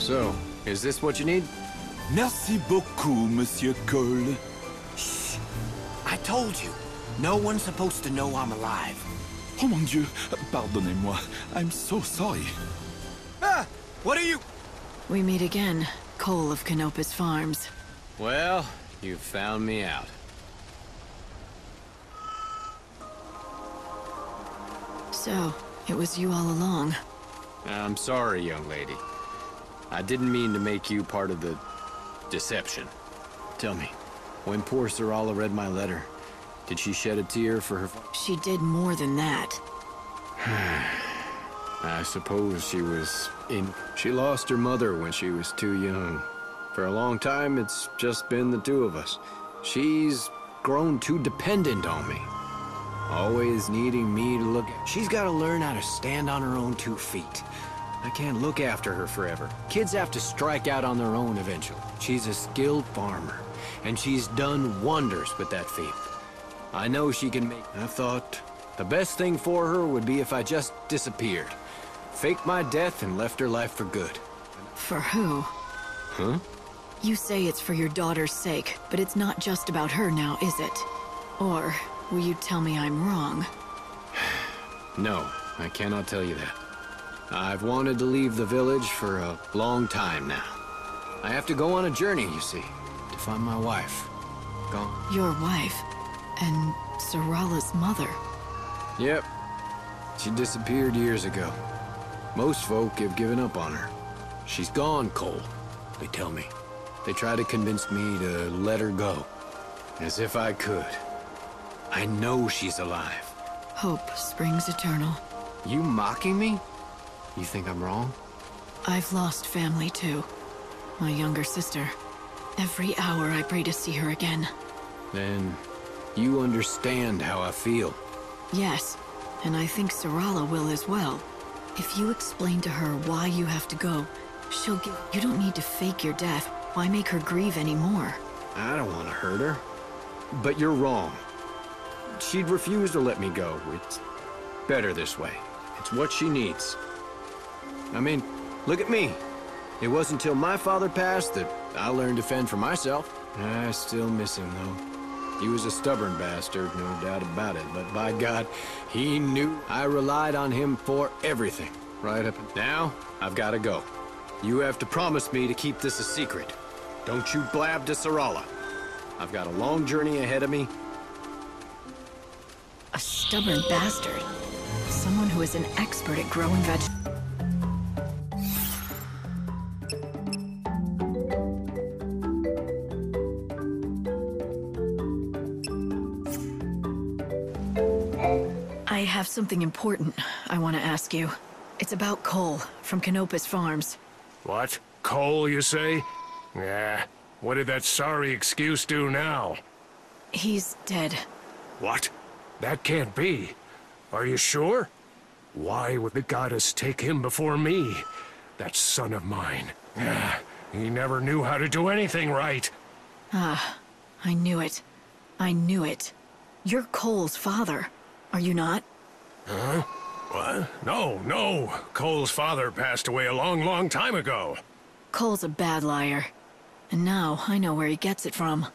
So, is this what you need? Merci beaucoup, Monsieur Cole. Shh. I told you. No one's supposed to know I'm alive. Oh mon Dieu, pardonnez-moi. I'm so sorry. Ah! What are you... We meet again, Cole of Canopus Farms. Well, you found me out. So, it was you all along. I'm sorry, young lady. I didn't mean to make you part of the deception. Tell me, when poor Sarala read my letter, did she shed a tear for her... She did more than that. I suppose she was in... She lost her mother when she was too young. For a long time, it's just been the two of us. She's grown too dependent on me. Always needing me to look at... She's got to learn how to stand on her own 2 feet. I can't look after her forever. Kids have to strike out on their own eventually. She's a skilled farmer, and she's done wonders with that field. I know she can make... I thought the best thing for her would be if I just disappeared. Faked my death and left her life for good. For who? Huh? You say it's for your daughter's sake, but it's not just about her now, is it? Or will you tell me I'm wrong? No, I cannot tell you that. I've wanted to leave the village for a long time now. I have to go on a journey, you see, to find my wife. Gone. Your wife? And Sarala's mother? Yep. She disappeared years ago. Most folk have given up on her. She's gone, Cole, they tell me. They try to convince me to let her go. As if I could. I know she's alive. Hope springs eternal. You mocking me? You think I'm wrong? I've lost family too. My younger sister. Every hour I pray to see her again. Then you understand how I feel. Yes, and I think Sarala will as well. If you explain to her why you have to go, she'll give... You don't need to fake your death. Why make her grieve anymore? I don't want to hurt her. But you're wrong. She'd refuse to let me go. It's better this way. It's what she needs. I mean, look at me. It wasn't until my father passed that I learned to fend for myself. I still miss him, though. He was a stubborn bastard, no doubt about it. But by God, he knew I relied on him for everything. Right up and now, I've got to go. You have to promise me to keep this a secret. Don't you blab to Sarala. I've got a long journey ahead of me. A stubborn bastard. Someone who is an expert at growing vegetables. I have something important I want to ask you. It's about Cole from Canopus Farms. What? Cole, you say? Yeah. What did that sorry excuse do now? He's dead. What? That can't be. Are you sure? Why would the goddess take him before me? That son of mine. He never knew how to do anything right. Ah, I knew it. I knew it. You're Cole's father, are you not? Huh? What? No. Cole's father passed away a long time ago. Cole's a bad liar. And now I know where he gets it from.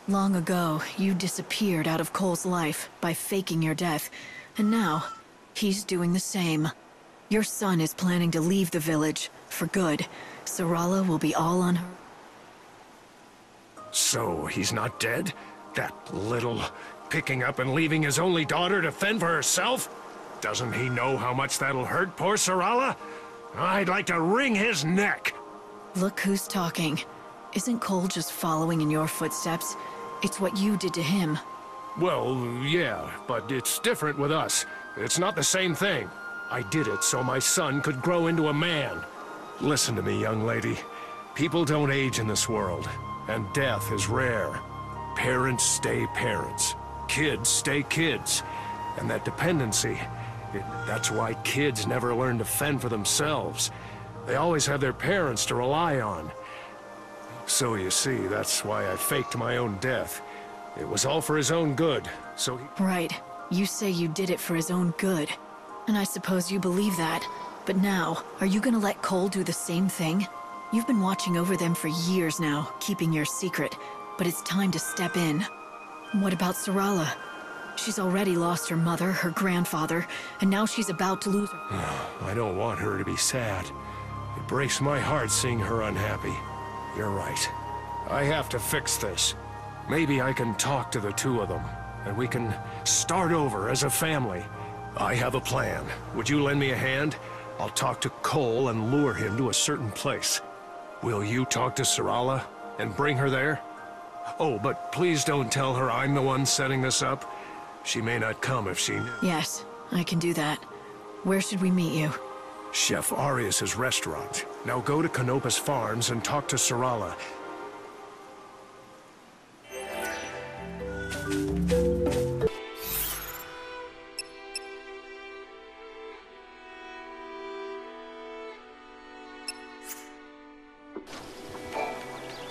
Long ago, you disappeared out of Cole's life by faking your death. And now, he's doing the same. Your son is planning to leave the village, for good. Sarala will be all on her. So, he's not dead? That little... picking up and leaving his only daughter to fend for herself? Doesn't he know how much that'll hurt poor Sarala? I'd like to wring his neck. Look who's talking. Isn't Cole just following in your footsteps? It's what you did to him. Well, yeah, but it's different with us. It's not the same thing. I did it so my son could grow into a man. Listen to me, young lady. People don't age in this world, and death is rare. Parents stay parents. Kids stay kids. And that dependency, that's why kids never learn to fend for themselves. They always have their parents to rely on. So you see, that's why I faked my own death. It was all for his own good, so he... Right. You say you did it for his own good. And I suppose you believe that. But now, are you gonna let Cole do the same thing? You've been watching over them for years now, keeping your secret, but it's time to step in. What about Sarala? She's already lost her mother, her grandfather, and now she's about to lose her. I don't want her to be sad. It breaks my heart seeing her unhappy. You're right. I have to fix this. Maybe I can talk to the two of them, and we can start over as a family. I have a plan. Would you lend me a hand? I'll talk to Cole and lure him to a certain place. Will you talk to Sarala and bring her there? Oh, but please don't tell her I'm the one setting this up. She may not come if she knew. Yes, I can do that. Where should we meet you? Chef Arias's restaurant. Now go to Canopus Farms and talk to Sarala.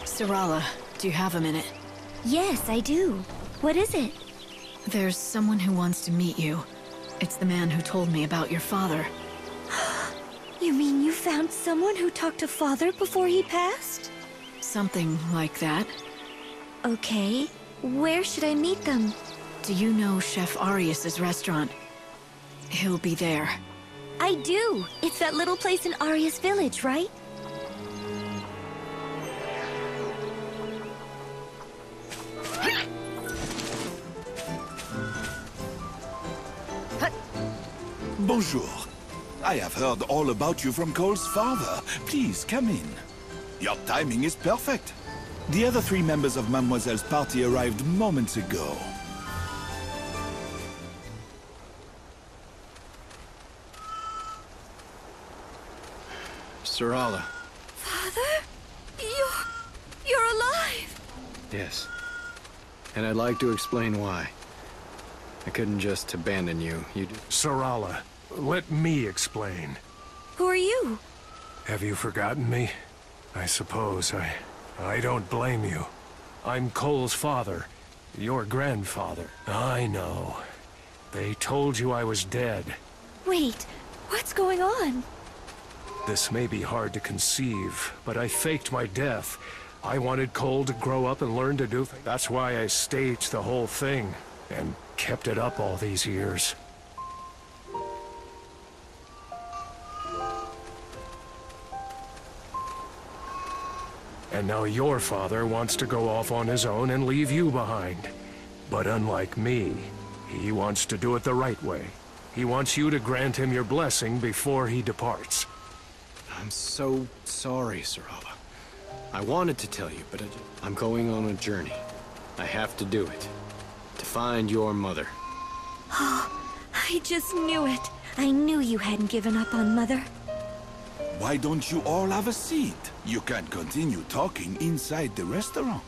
Sarala, do you have a minute? Yes, I do. What is it? There's someone who wants to meet you. It's the man who told me about your father. You mean you found someone who talked to Father before he passed? Something like that. Okay. Where should I meet them? Do you know Chef Arias's restaurant? He'll be there. I do. It's that little place in Arias Village, right? Bonjour. I have heard all about you from Cole's father. Please, come in. Your timing is perfect. The other 3 members of Mademoiselle's party arrived moments ago. Sarala. Father? You're alive! Yes. And I'd like to explain why. I couldn't just abandon you. Sarala, let me explain. Who are you? Have you forgotten me? I suppose I don't blame you. I'm Cole's father, your grandfather. I know. They told you I was dead. Wait, what's going on? This may be hard to conceive, but I faked my death. I wanted Cole to grow up and learn to do things. That's why I staged the whole thing, and kept it up all these years. And now your father wants to go off on his own and leave you behind. But unlike me, he wants to do it the right way. He wants you to grant him your blessing before he departs. I'm so sorry, Sarala. I wanted to tell you, but I'm going on a journey. I have to do it. To find your mother. Oh, I just knew it. I knew you hadn't given up on Mother. Why don't you all have a seat? You can continue talking inside the restaurant.